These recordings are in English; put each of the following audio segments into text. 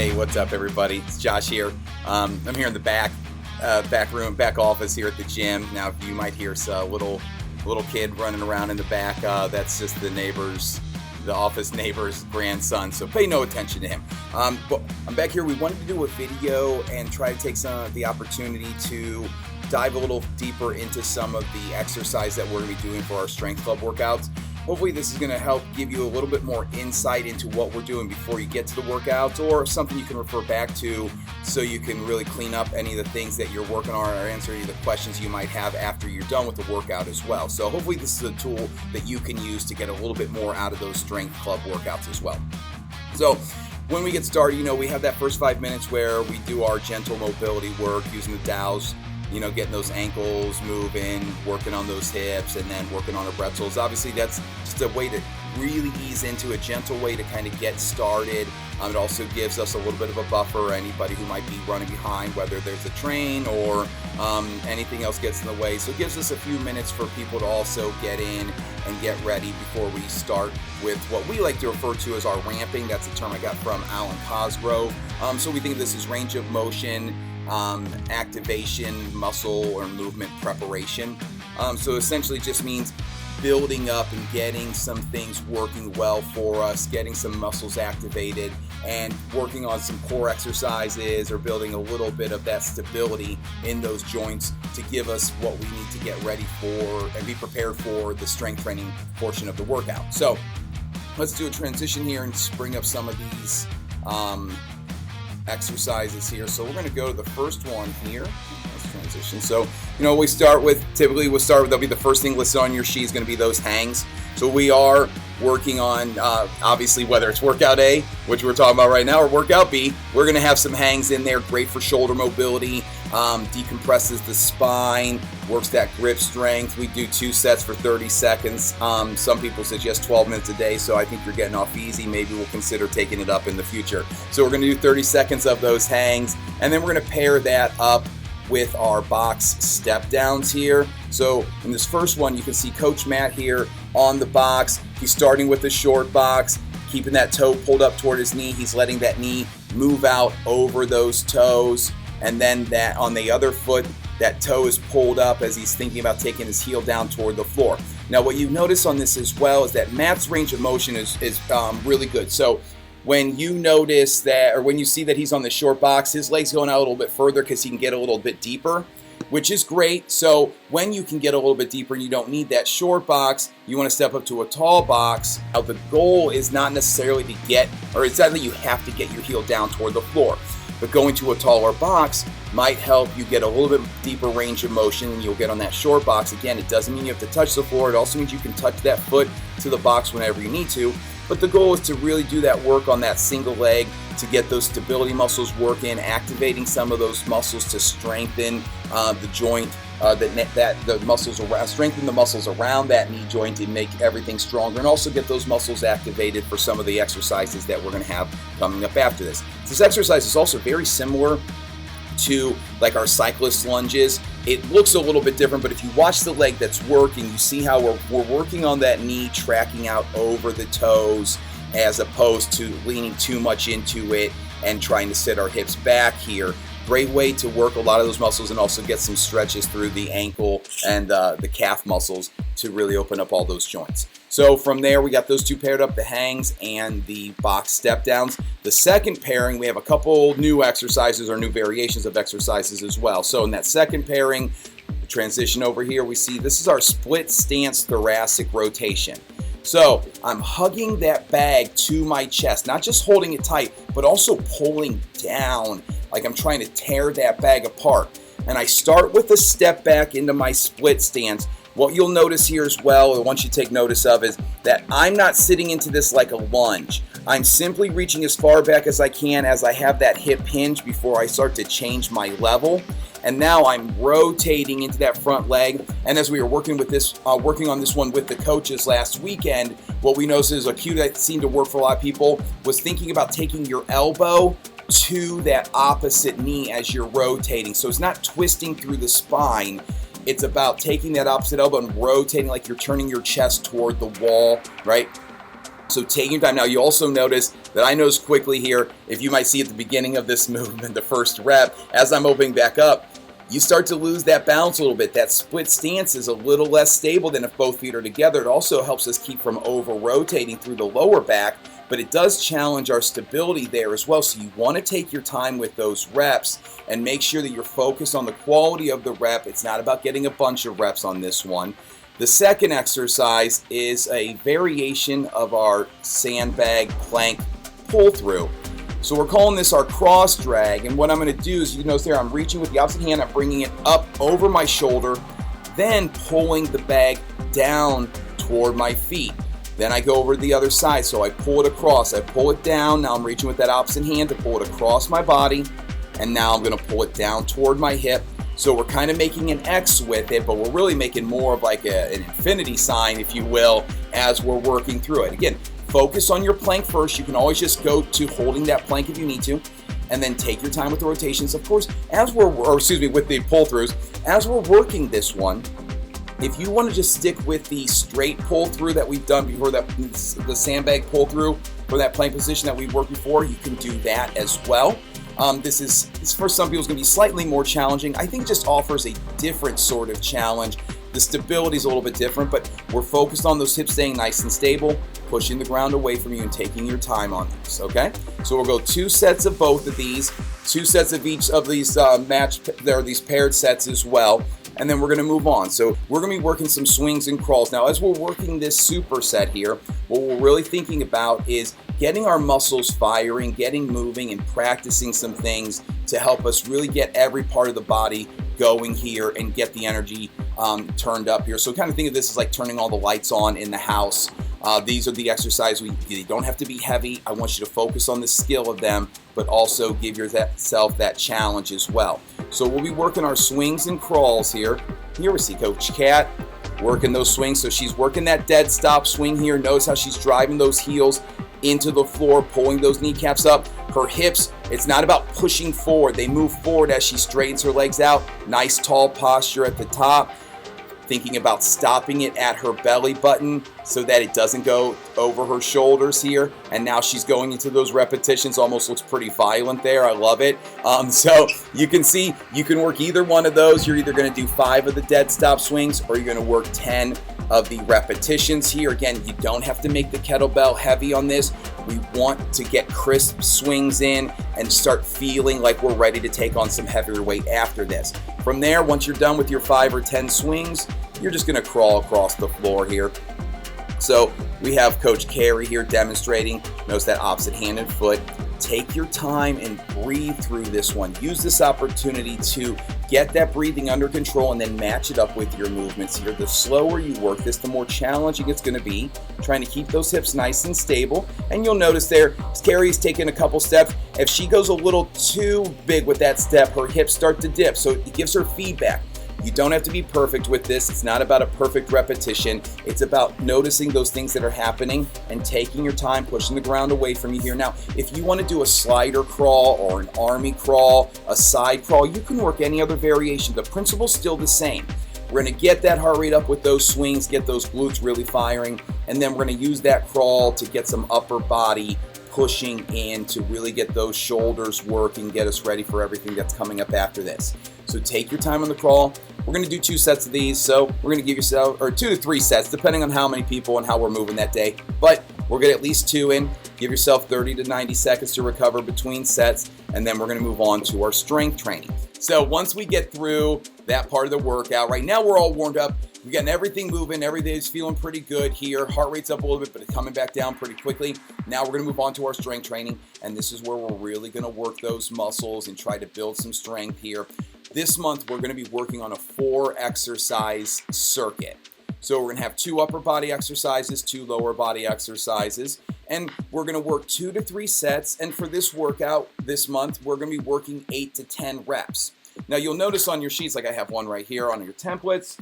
Hey, what's up, everybody? It's Josh here. I'm here in the back office here at the gym. Now, you might hear a little kid running around in the back. That's just the office neighbor's grandson. So pay no attention to him. But I'm back here. We wanted to do a video and try to take some of the opportunity to dive a little deeper into some of the exercise that we're going to be doing for our strength club workouts. Hopefully this is going to help give you a little bit more insight into what we're doing before you get to the workouts, or something you can refer back to so you can really clean up any of the things that you're working on or answer any of the questions you might have after you're done with the workout as well. So hopefully this is a tool that you can use to get a little bit more out of those strength club workouts as well. So when we get started, we have that first 5 minutes where we do our gentle mobility work using the dowels. Getting those ankles moving, working on those hips, and then working on our bretzels. Obviously, that's just a way to really ease into, a gentle way to kind of get started. It also gives us a little bit of a buffer. Anybody who might be running behind, whether there's a train or anything else gets in the way. So it gives us a few minutes for people to also get in and get ready before we start with what we like to refer to as our ramping. That's a term I got from Alan Cosgrove. So we think of this as range of motion, activation, muscle or movement preparation. So essentially it just means building up and getting some things working well for us, getting some muscles activated, and working on some core exercises or building a little bit of that stability in those joints to give us what we need to get ready for and be prepared for the strength training portion of the workout. So let's do a transition here and bring up some of these exercises here. So we're going to go to the first one here. Let's transition. So, we'll start with, the first thing listed on your sheet is going to be those hangs. So we are working on, obviously, whether it's workout A, which we're talking about right now, or workout B, we're going to have some hangs in there. Great for shoulder mobility, decompresses the spine, works that grip strength. We do 2 sets for 30 seconds. Some people suggest 12 minutes a day, so I think you're getting off easy. Maybe we'll consider taking it up in the future. So we're going to do 30 seconds of those hangs, and then we're going to pair that up with our box step downs here. So in this first one, you can see Coach Matt here on the box. He's starting with the short box, keeping that toe pulled up toward his knee. He's letting that knee move out over those toes. And then that on the other foot, that toe is pulled up as he's thinking about taking his heel down toward the floor. Now, what you notice on this as well is that Matt's range of motion is really good. So when you notice that, or when you see that he's on the short box, his leg's going out a little bit further because he can get a little bit deeper, which is great. So when you can get a little bit deeper and you don't need that short box, you want to step up to a tall box. Now, the goal is not necessarily to get, or it's not that you have to get your heel down toward the floor, but going to a taller box might help you get a little bit deeper range of motion than you'll get on that short box. Again, it doesn't mean you have to touch the floor. It also means you can touch that foot to the box whenever you need to. But the goal is to really do that work on that single leg to get those stability muscles working, activating some of those muscles to strengthen the joint, the muscles around, strengthen the muscles around that knee joint and make everything stronger, and also get those muscles activated for some of the exercises that we're going to have coming up after this. This exercise is also very similar to like our cyclist lunges. It looks a little bit different, but if you watch the leg that's working, you see how we're working on that knee tracking out over the toes as opposed to leaning too much into it and trying to sit our hips back here. Great way to work a lot of those muscles and also get some stretches through the ankle and the calf muscles to really open up all those joints. So from there, we got those two paired up, the hangs and the box step downs. The second pairing, we have a couple new exercises or new variations of exercises as well. So in that second pairing, the transition over here, we see this is our split stance thoracic rotation. So I'm hugging that bag to my chest, not just holding it tight, but also pulling down, like I'm trying to tear that bag apart. And I start with a step back into my split stance. What you'll notice here as well, or once you take notice of, is that I'm not sitting into this like a lunge. I'm simply reaching as far back as I can as I have that hip hinge before I start to change my level. And now I'm rotating into that front leg. And as we were working on this one with the coaches last weekend, what we noticed is a cue that seemed to work for a lot of people was thinking about taking your elbow to that opposite knee as you're rotating. So it's not twisting through the spine. It's about taking that opposite elbow and rotating like you're turning your chest toward the wall, right? So taking your time. Now you also notice that I notice quickly here, if you might see at the beginning of this movement, the first rep, as I'm opening back up, you start to lose that balance a little bit. That split stance is a little less stable than if both feet are together. It also helps us keep from over-rotating through the lower back, but it does challenge our stability there as well. So you want to take your time with those reps and make sure that you're focused on the quality of the rep. It's not about getting a bunch of reps on this one. The second exercise is a variation of our sandbag plank pull through. So we're calling this our cross drag, and what I'm going to do is, you notice there I'm reaching with the opposite hand, I'm bringing it up over my shoulder, then pulling the bag down toward my feet. Then I go over to the other side, so I pull it across, I pull it down, now I'm reaching with that opposite hand to pull it across my body, and now I'm going to pull it down toward my hip. So we're kind of making an X with it, but we're really making more of like an infinity sign, if you will, as we're working through it. Again, focus on your plank first. You can always just go to holding that plank if you need to, and then take your time with the rotations. Of course, with the pull-throughs, as we're working this one, if you want to just stick with the straight pull-through that we've done before, the sandbag pull-through for that plank position that we've worked before, you can do that as well. This for some people is going to be slightly more challenging. I think it just offers a different sort of challenge. The stability is a little bit different, but we're focused on those hips staying nice and stable, pushing the ground away from you and taking your time on these, okay? So we'll go 2 sets of both of these, 2 sets of each of these these paired sets as well, and then we're gonna move on. So we're gonna be working some swings and crawls. Now, as we're working this superset here, what we're really thinking about is getting our muscles firing, getting moving, and practicing some things to help us really get every part of the body going here and get the energy turned up here. So kind of think of this as like turning all the lights on in the house. These are the exercises. They don't have to be heavy. I want you to focus on the skill of them, but also give yourself that challenge as well. So we'll be working our swings and crawls here. Here we see Coach Kat working those swings. So she's working that dead stop swing here. Notice how she's driving those heels into the floor, pulling those kneecaps up. Her hips, it's not about pushing forward. They move forward as she straightens her legs out. Nice tall posture at the top. Thinking about stopping it at her belly button so that it doesn't go over her shoulders here. And now she's going into those repetitions. Almost looks pretty violent there. I love it. So you can see you can work either one of those. You're either going to do 5 of the dead stop swings, or you're going to work 10 of the repetitions here. Again, you don't have to make the kettlebell heavy on this. We want to get crisp swings in and start feeling like we're ready to take on some heavier weight after this. From there, once you're done with your 5 or 10 swings, you're just going to crawl across the floor here. So we have Coach Carey here demonstrating. Notice that opposite hand and foot. Take your time and breathe through this one. Use this opportunity to get that breathing under control and then match it up with your movements here. The slower you work this, the more challenging it's going to be, trying to keep those hips nice and stable. And you'll notice there, Carrie's taking a couple steps. If she goes a little too big with that step, her hips start to dip. So it gives her feedback. You don't have to be perfect with this. It's not about a perfect repetition. It's about noticing those things that are happening and taking your time, pushing the ground away from you here. Now, if you want to do a slider crawl or an army crawl, a side crawl, you can work any other variation. The principle's still the same. We're going to get that heart rate up with those swings, get those glutes really firing, and then we're going to use that crawl to get some upper body pushing in to really get those shoulders working, get us ready for everything that's coming up after this. So take your time on the crawl. We're going to do 2 sets of these, so we're going to give yourself, or 2 to 3 sets, depending on how many people and how we're moving that day. But we're going to at least 2 in. Give yourself 30 to 90 seconds to recover between sets, and then we're going to move on to our strength training. So once we get through that part of the workout, right now we're all warmed up. We've gotten everything moving. Everything's feeling pretty good here. Heart rate's up a little bit, but it's coming back down pretty quickly. Now we're going to move on to our strength training, and this is where we're really going to work those muscles and try to build some strength here. This month, we're going to be working on a 4-exercise circuit. So we're going to have 2 upper body exercises, 2 lower body exercises, and we're going to work 2 to 3 sets. And for this workout this month, we're going to be working 8 to 10 reps. Now you'll notice on your sheets, like I have one right here on your templates,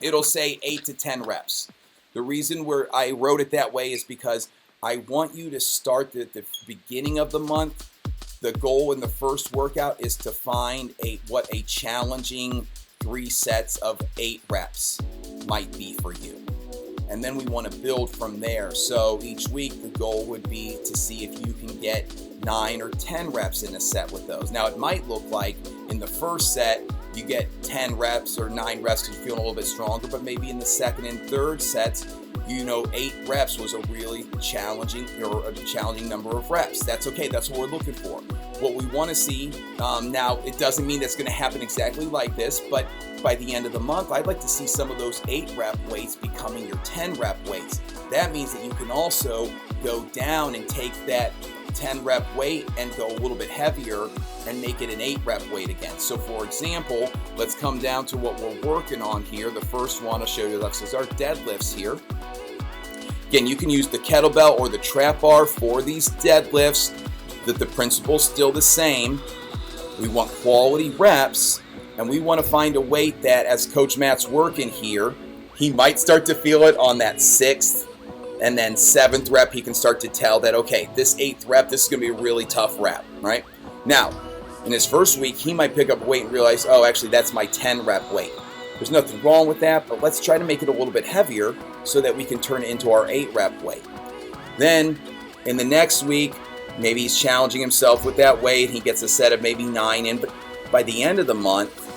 it'll say 8 to 10 reps. The reason I wrote it that way is because I want you to start at the beginning of the month. The goal in the first workout is to find what a challenging 3 sets of 8 reps might be for you. and then we want to build from there. So each week the goal would be to see if you can get 9 or 10 reps in a set with those. Now it might look like in the first set you get 10 reps or 9 reps because you're feeling a little bit stronger, but maybe in the second and third sets, 8 reps was a really challenging number of reps. That's okay. That's what we're looking for. What we want to see, now it doesn't mean that's going to happen exactly like this, but by the end of the month, I'd like to see some of those 8 rep weights becoming your 10 rep weights. That means that you can also go down and take that 10 rep weight and go a little bit heavier and make it an 8 rep weight again. So for example, let's come down to what we're working on here. The first one I'll show you is our deadlifts here. Again, you can use the kettlebell or the trap bar for these deadlifts. The principle's still the same. We want quality reps, and we want to find a weight that, as Coach Matt's working here, he might start to feel it on that 6th and then 7th rep. He can start to tell that, okay, this 8th rep, this is going to be a really tough rep, right? Now, in his first week, he might pick up a weight and realize, oh, actually, that's my 10 rep weight. There's nothing wrong with that, but let's try to make it a little bit heavier so that we can turn it into our 8 rep weight. Then, in the next week, maybe he's challenging himself with that weight. He gets a set of maybe 9 in, but by the end of the month,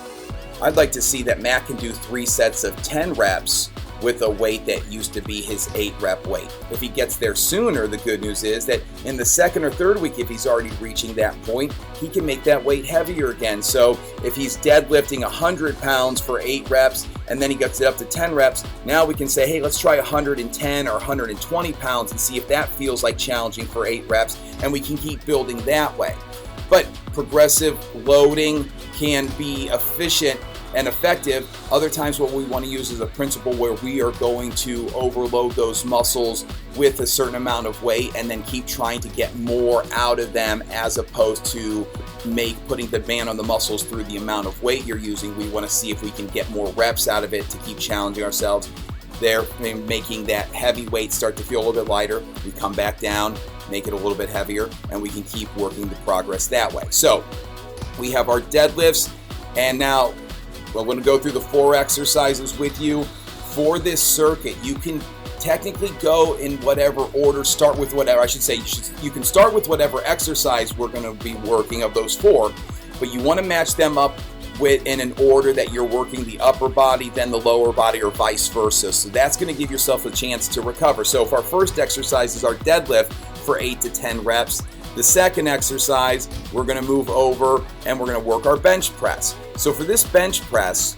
I'd like to see that Matt can do 3 sets of 10 reps with a weight that used to be his 8 rep weight. If he gets there sooner, the good news is that in the second or third week, if he's already reaching that point, he can make that weight heavier again. So if he's deadlifting 100 pounds for 8 reps and then he gets it up to 10 reps, now we can say, hey, let's try 110 or 120 pounds and see if that feels like challenging for 8 reps, and we can keep building that way. But progressive loading can be efficient and effective. Other times what we want to use is a principle where we are going to overload those muscles with a certain amount of weight and then keep trying to get more out of them, as opposed to putting the demand on the muscles through the amount of weight you're using. We want to see if we can get more reps out of it to keep challenging ourselves. There, making that heavy weight start to feel a little bit lighter. We come back down, make it a little bit heavier, and we can keep working the progress that way. So we have our deadlifts, and now we're going to go through the 4 exercises with you. For this circuit, you can technically go in whatever order, start with whatever, I should say, you can start with whatever exercise we're going to be working of those 4, but you want to match them up in an order that you're working the upper body, then the lower body, or vice versa. So that's going to give yourself a chance to recover. So if our first exercise is our deadlift for 8 to 10 reps, the second exercise, we're going to move over and we're going to work our bench press. So for this bench press,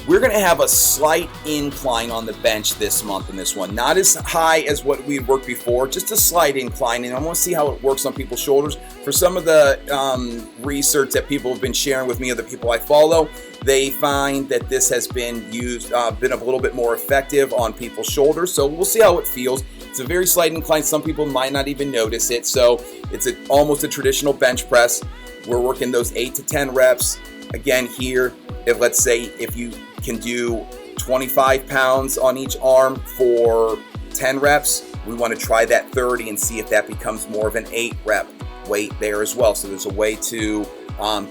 we're going to have a slight incline on the bench this month in this one. Not as high as what we had worked before, just a slight incline. And I want to see how it works on people's shoulders. For some of the research that people have been sharing with me, or the people I follow, they find that this has been been a little bit more effective on people's shoulders. So we'll see how it feels. It's a very slight incline. Some people might not even notice it. So it's almost a traditional bench press. We're working those 8 to 10 reps. Again, here, let's say if you can do 25 pounds on each arm for 10 reps, we want to try that 30 and see if that becomes more of an 8 rep weight there as well. So there's a way to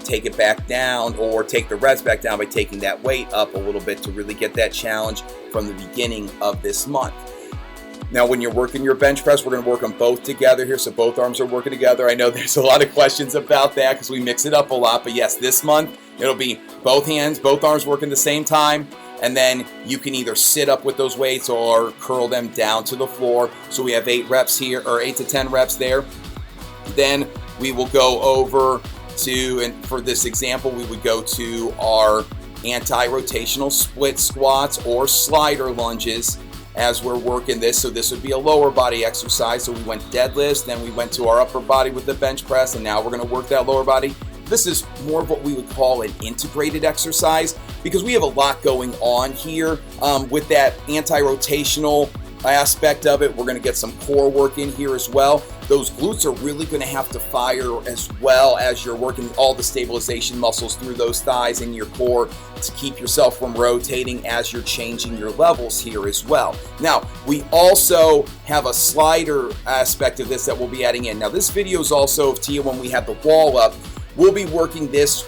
take it back down, or take the reps back down by taking that weight up a little bit to really get that challenge from the beginning of this month. Now, when you're working your bench press, we're going to work them both together here, so both arms are working together. I know there's a lot of questions about that because we mix it up a lot, but yes, this month it'll be both hands, both arms working at the same time, and then you can either sit up with those weights or curl them down to the floor. So we have 8 reps here, or 8 to 10 reps there. Then we will go over to, and for this example, we would go to our anti-rotational split squats or slider lunges as we're working this. So this would be a lower body exercise. So we went deadlifts, then we went to our upper body with the bench press, and now we're going to work that lower body. This is more of what we would call an integrated exercise, because we have a lot going on here with that anti-rotational aspect of it. We're going to get some core work in here as well. Those glutes are really going to have to fire, as well as you're working all the stabilization muscles through those thighs and your core to keep yourself from rotating as you're changing your levels here as well. Now, we also have a slider aspect of this that we'll be adding in. Now, this video is also of Tia when we have the wall up. We'll be working this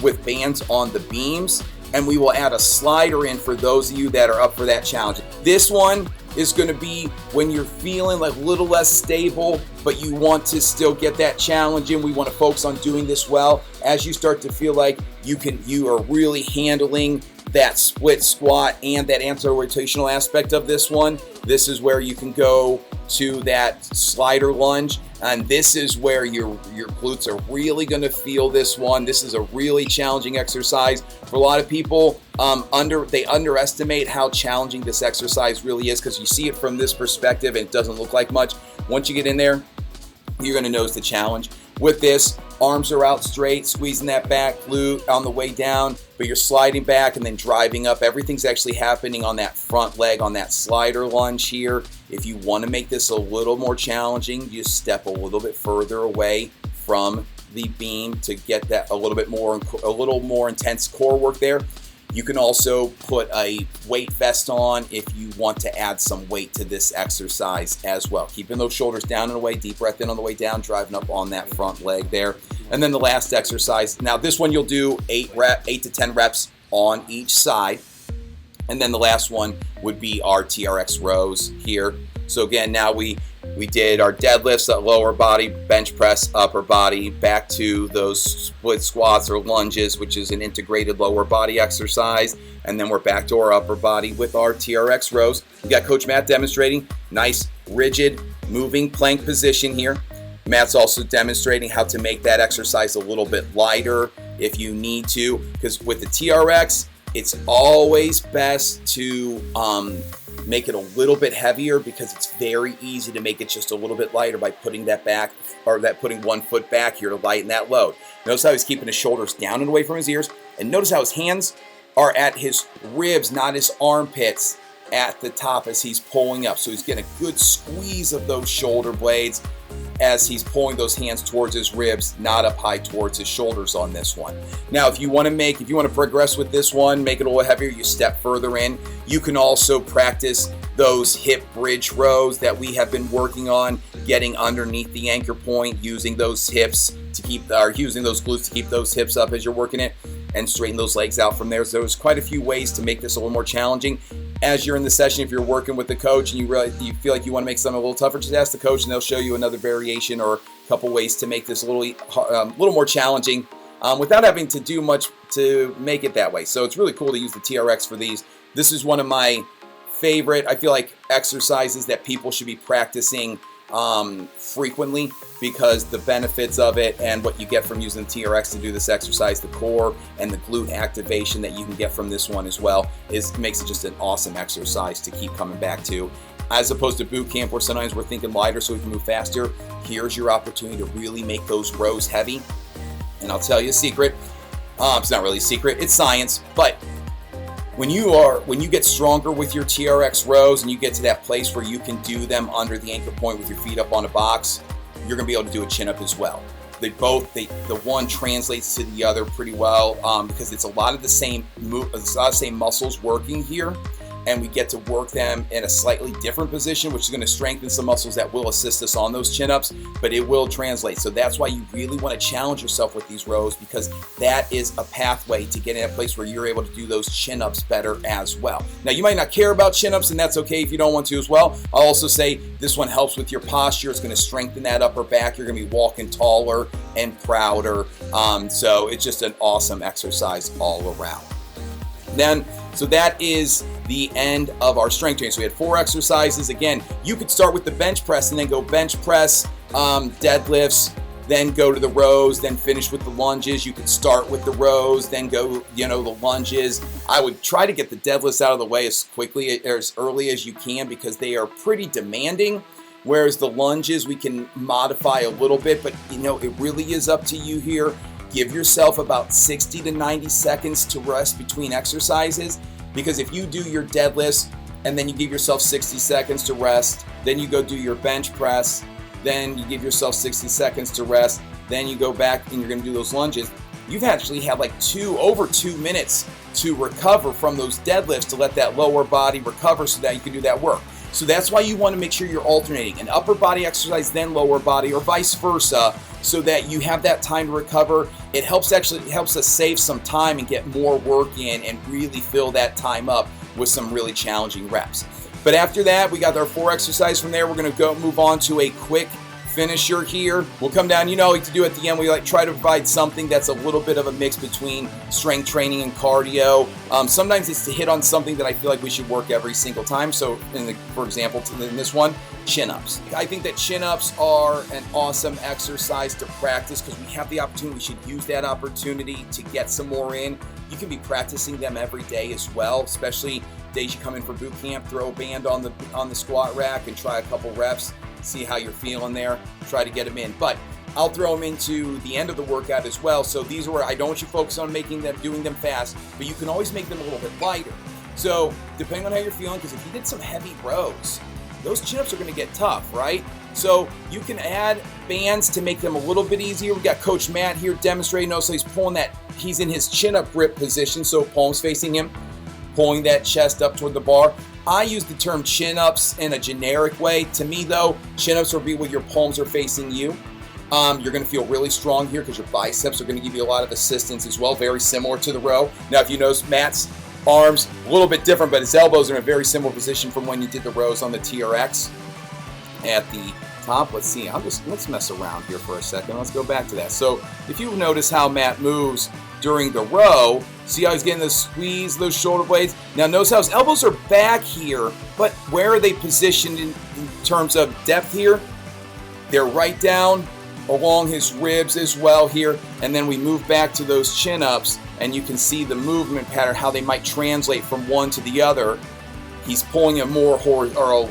with bands on the beams, and we will add a slider in for those of you that are up for that challenge. This one is going to be when you're feeling like a little less stable, but you want to still get that challenge in. We want to focus on doing this well. As you start to feel like you are really handling that split squat and that anti-rotational aspect of this one, this is where you can go to that slider lunge, and this is where your glutes are really going to feel this one. This is a really challenging exercise for a lot of people. They underestimate how challenging this exercise really is, because you see it from this perspective and it doesn't look like much. Once you get in there, you're going to notice the challenge. With this, arms are out straight, squeezing that back glute on the way down, but you're sliding back and then driving up. Everything's actually happening on that front leg, on that slider lunge here. If you want to make this a little more challenging, you step a little bit further away from the beam to get that a little more intense core work there. You can also put a weight vest on if you want to add some weight to this exercise as well. Keeping those shoulders down and away, deep breath in on the way down, driving up on that front leg there. And then the last exercise, now this one you'll do 8 to 10 reps on each side. And then the last one would be our TRX rows here. So again, now we did our deadlifts, that lower body, bench press, upper body, back to those split squats or lunges, which is an integrated lower body exercise. And then we're back to our upper body with our TRX rows. We got Coach Matt demonstrating nice, rigid, moving plank position here. Matt's also demonstrating how to make that exercise a little bit lighter if you need to, because with the TRX, it's always best to make it a little bit heavier, because it's very easy to make it just a little bit lighter by putting that back, or putting one foot back here to lighten that load. Notice how he's keeping his shoulders down and away from his ears, and notice how his hands are at his ribs, not his armpits at the top as he's pulling up. So he's getting a good squeeze of those shoulder blades as he's pulling those hands towards his ribs, not up high towards his shoulders on this one. Now, if you want to progress with this one, make it a little heavier, you step further in. You can also practice those hip bridge rows that we have been working on, getting underneath the anchor point, using those hips to keep, or using those glutes to keep those hips up as you're working it, and straighten those legs out from there. So there's quite a few ways to make this a little more challenging. As you're in the session, if you're working with the coach and you feel like you want to make something a little tougher, just ask the coach and they'll show you another variation or a couple ways to make this a little more challenging without having to do much to make it that way. So it's really cool to use the TRX for these. This is one of my favorite, I feel like, exercises that people should be practicing frequently, because the benefits of it and what you get from using the TRX to do this exercise, the core and the glute activation that you can get from this one as well, makes it just an awesome exercise to keep coming back to. As opposed to boot camp, where sometimes we're thinking lighter so we can move faster, here's your opportunity to really make those rows heavy. And I'll tell you a secret. It's not really a secret, it's science, but when you get stronger with your TRX rows and you get to that place where you can do them under the anchor point with your feet up on a box, you're going to be able to do a chin up as well. The one translates to the other pretty well, because it's a lot of the same muscles working here, and we get to work them in a slightly different position, which is going to strengthen some muscles that will assist us on those chin-ups, but it will translate. So that's why you really want to challenge yourself with these rows, because that is a pathway to get in a place where you're able to do those chin-ups better as well. Now, you might not care about chin-ups, and that's okay if you don't want to as well. I'll also say this one helps with your posture. It's going to strengthen that upper back. You're going to be walking taller and prouder. So it's just an awesome exercise all around. So that is the end of our strength training. So we had 4 exercises. Again, you could start with the bench press and then go bench press, deadlifts, then go to the rows, then finish with the lunges. You could start with the rows, then go, the lunges. I would try to get the deadlifts out of the way as quickly or as early as you can, because they are pretty demanding. Whereas the lunges, we can modify a little bit, but it really is up to you here. Give yourself about 60 to 90 seconds to rest between exercises, because if you do your deadlifts and then you give yourself 60 seconds to rest, then you go do your bench press, then you give yourself 60 seconds to rest, then you go back and you're going to do those lunges, you've actually had like over 2 minutes to recover from those deadlifts, to let that lower body recover so that you can do that work. So that's why you want to make sure you're alternating an upper body exercise, then lower body, or vice versa, so that you have that time to recover. It helps us save some time and get more work in and really fill that time up with some really challenging reps. But after that, we got our 4 exercises from there. We're going to move on to a quick finisher here. We'll come down, like to do at the end, we try to provide something that's a little bit of a mix between strength training and cardio. Sometimes it's to hit on something that I feel like we should work every single time. So for example, in this one, chin-ups. I think that chin-ups are an awesome exercise to practice because we have the opportunity. We should use that opportunity to get some more in. You can be practicing them every day as well, especially days you come in for boot camp. Throw a band on the squat rack and try a couple reps. See how you're feeling there. Try to get them in. But I'll throw them into the end of the workout as well. So these are where I don't want you to focus on doing them fast, but you can always make them a little bit lighter. So depending on how you're feeling, because if you did some heavy rows, those chin-ups are going to get tough, right? So you can add bands to make them a little bit easier. We got Coach Matt here demonstrating. So he's pulling that. He's in his chin-up grip position, so palms facing him, pulling that chest up toward the bar. I use the term chin-ups in a generic way. To me, though, chin-ups will be where your palms are facing you. You're going to feel really strong here because your biceps are going to give you a lot of assistance as well, very similar to the row. Now, if you notice, Matt's arms a little bit different, but his elbows are in a very similar position from when you did the rows on the TRX at the top. Let's see. Let's mess around here for a second. Let's go back to that. So if you notice how Matt moves during the row, see how he's getting the squeeze, those shoulder blades. Now notice how his elbows are back here, but where are they positioned in terms of depth here? They're right down along his ribs as well here. And then we move back to those chin-ups, and you can see the movement pattern, how they might translate from one to the other. He's pulling a more horizontal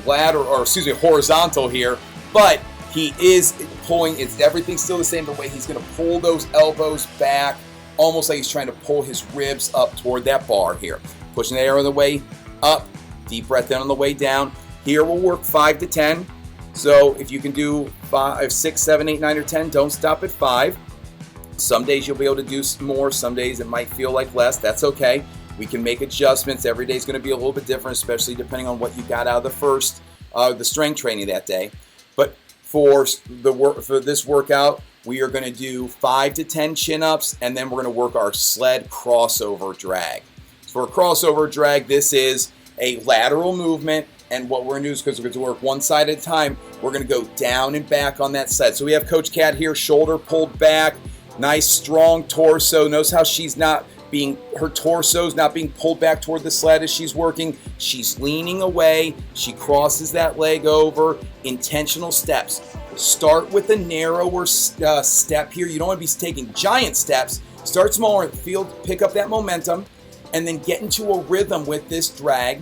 here, but he is pulling, everything's still the same, the way he's going to pull those elbows back, almost like he's trying to pull his ribs up toward that bar here. Pushing the air on the way up, deep breath in on the way down. Here we'll work 5 to 10. So if you can do 5, 6, 7, 8, 9, or 10, don't stop at 5. Some days you'll be able to do more. Some days it might feel like less. That's okay. We can make adjustments. Every day is going to be a little bit different, especially depending on what you got out of the strength training that day. But for this workout, we are going to do 5 to 10 chin-ups, and then we're going to work our sled crossover drag. So for a crossover drag, this is a lateral movement, and what we're going to do is, because we're going to work one side at a time, we're going to go down and back on that sled. So we have Coach Kat here, shoulder pulled back, nice strong torso. Notice how her torso's not being pulled back toward the sled as she's working. She's leaning away. She crosses that leg over. Intentional steps. Start with a narrower step here. You don't want to be taking giant steps. Start smaller in the field, pick up that momentum, and then get into a rhythm with this drag.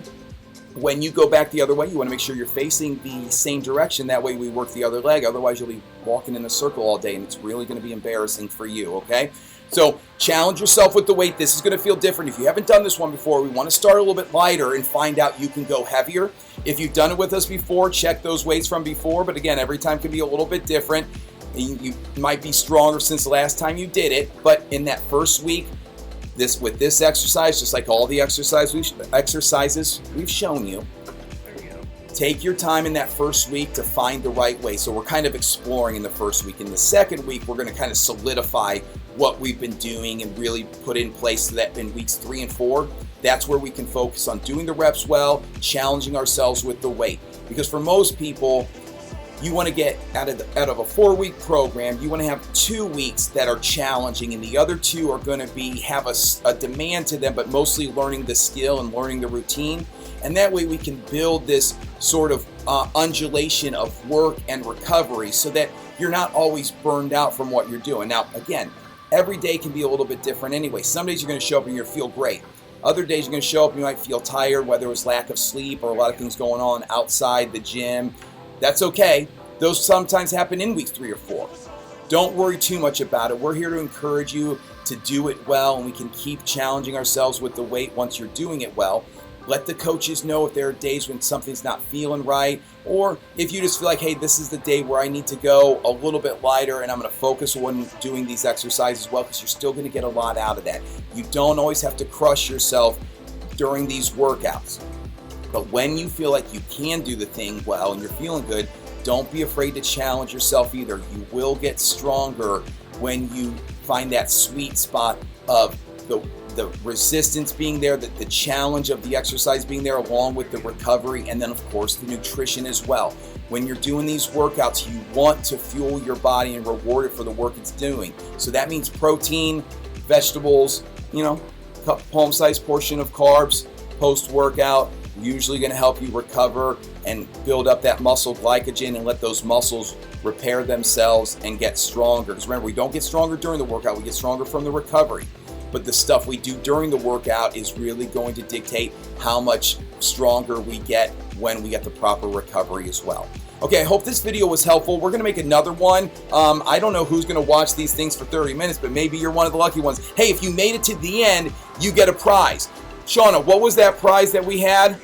When you go back the other way, you want to make sure you're facing the same direction. That way we work the other leg. Otherwise, you'll be walking in a circle all day, and it's really going to be embarrassing for you, okay? So challenge yourself with the weight. This is going to feel different. If you haven't done this one before, we want to start a little bit lighter and find out you can go heavier. If you've done it with us before, check those weights from before. But again, every time can be a little bit different. You might be stronger since the last time you did it. But in that first week, with this exercise, just like all the exercises we've shown you, take your time in that first week to find the right way. So we're kind of exploring in the first week. In the second week, we're going to kind of solidify what we've been doing and really put in place so that in weeks 3 and 4, that's where we can focus on doing the reps well, challenging ourselves with the weight. Because for most people, you want to get out of a 4-week program, you want to have 2 weeks that are challenging, and the other 2 are going to have a demand to them, but mostly learning the skill and learning the routine. And that way we can build this sort of undulation of work and recovery so that you're not always burned out from what you're doing. Now, again, every day can be a little bit different anyway. Some days you're going to show up and you're going to feel great. Other days you're going to show up and you might feel tired, whether it was lack of sleep or a lot of things going on outside the gym. That's okay. Those sometimes happen in week 3 or 4. Don't worry too much about it. We're here to encourage you to do it well, and we can keep challenging ourselves with the weight once you're doing it well. Let the coaches know if there are days when something's not feeling right, or if you just feel like, hey, this is the day where I need to go a little bit lighter and I'm going to focus on doing these exercises well, because you're still going to get a lot out of that. You don't always have to crush yourself during these workouts. But when you feel like you can do the thing well and you're feeling good, don't be afraid to challenge yourself either. You will get stronger when you find that sweet spot of the resistance being there, the challenge of the exercise being there, along with the recovery, and then of course the nutrition as well. When you're doing these workouts, you want to fuel your body and reward it for the work it's doing. So that means protein, vegetables, palm-sized portion of carbs post-workout, usually going to help you recover and build up that muscle glycogen and let those muscles repair themselves and get stronger. Because remember, we don't get stronger during the workout, we get stronger from the recovery. But the stuff we do during the workout is really going to dictate how much stronger we get when we get the proper recovery as well. Okay, I hope this video was helpful. We're going to make another one. I don't know who's going to watch these things for 30 minutes, but maybe you're one of the lucky ones. Hey, if you made it to the end, you get a prize. Shauna, what was that prize that we had?